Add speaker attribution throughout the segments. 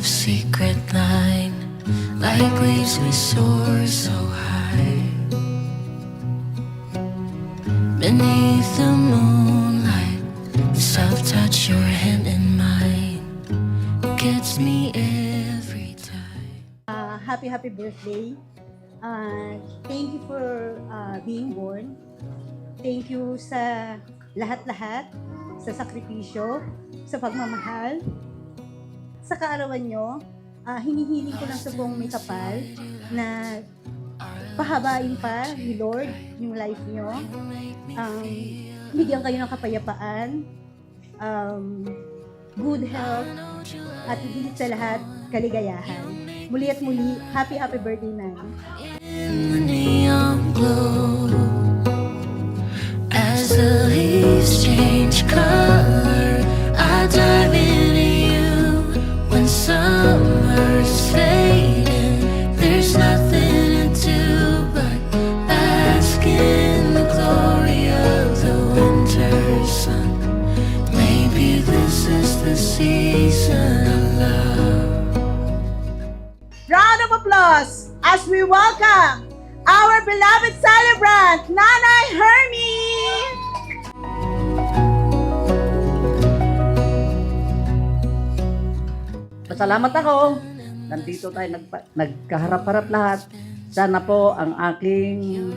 Speaker 1: of secret line. Like leaves we soar so high. Beneath the moonlight, the soft touch your hand in mine gets me every time.
Speaker 2: Happy birthday. Thank you for being born. Thank you sa lahat-lahat, sa sakripisyo, sa pagmamahal. Sa kaarawan nyo, hinihiling ko lang sa buong may kapal na pahabain pa ni Lord yung life nyo. Bigyan kayo ng kapayapaan, good health, at higit sa lahat, kaligayahan. Muli at muli, happy birthday, Nay.
Speaker 1: In the neon glow, as the leaves change color, I dive into you. When summer's fading, there's nothing to do but bask in the glory of the winter sun. Maybe this is the season of love.
Speaker 2: Round of applause as we welcome our beloved celebrant, Nanay Hermie!
Speaker 3: Pasalamat ako. Nandito tayo nagkaharap-harap lahat. Sana po ang aking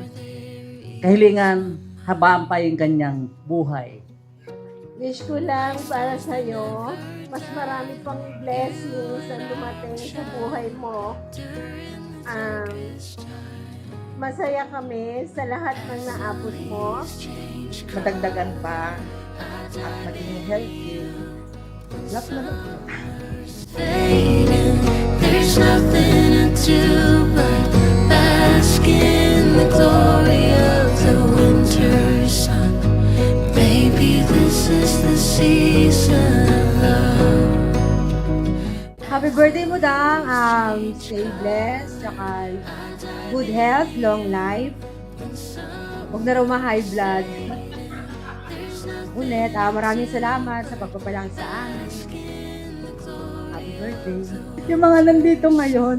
Speaker 3: kahilingan habang pa yung kanyang buhay.
Speaker 4: Wish ko lang para sa'yo, mas marami pang blessings ang dumating sa buhay mo. Masaya kami sa lahat ng naabot mo.
Speaker 5: Madagdagan pa at maging healthy. Love na lang.
Speaker 1: Fading, there's nothing to do but bask in the glory of the winter sun. Maybe this is the season of love.
Speaker 2: Happy birthday mo, Dang! Stay blessed, saka good health, long life. Huwag na raw ma-high blood. Ulit, maraming salamat sa pagpapalang sa amin. Happy birthday. Yung mga nandito ngayon,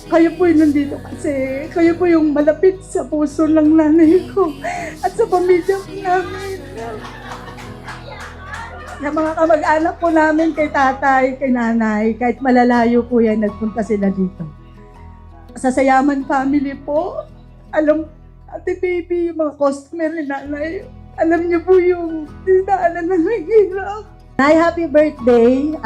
Speaker 2: kayo po yung nandito kasi kayo po yung malapit sa puso ng nanay ko at sa pamilya ko namin. Sa mga kamag-anak po namin kay tatay, kay nanay, kahit malalayo po yan, nagpunta sila dito. Sa Sayaman family po, alam, ate baby, yung mga customer ni nanay, alam niyo po yung dinaanan na naghihirap. Nay, happy birthday.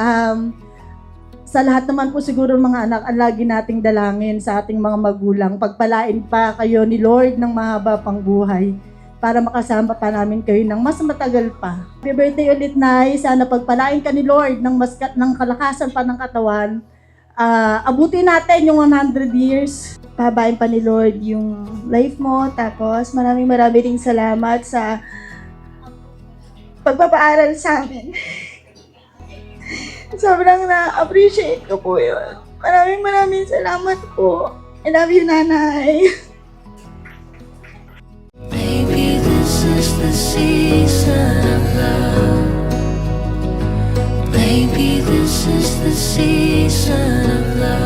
Speaker 2: Sa lahat naman po siguro mga anak, ang lagi nating dalangin sa ating mga magulang, pagpalain pa kayo ni Lord ng mahaba pang buhay para makasama pa namin kayo ng mas matagal pa. Happy birthday ulit, Nay. Sana pagpalain ka ni Lord ng kalakasan pa ng katawan. Abutin natin yung 100 years. Pabain pa ni Lord yung life mo. Tapos maraming ring salamat sa pagpapaaral sa amin. Sobrang na-appreciate ko po yun. Maraming salamat po. I love you, Nanay.
Speaker 1: Maybe this is the season of love. Maybe this is the season of love.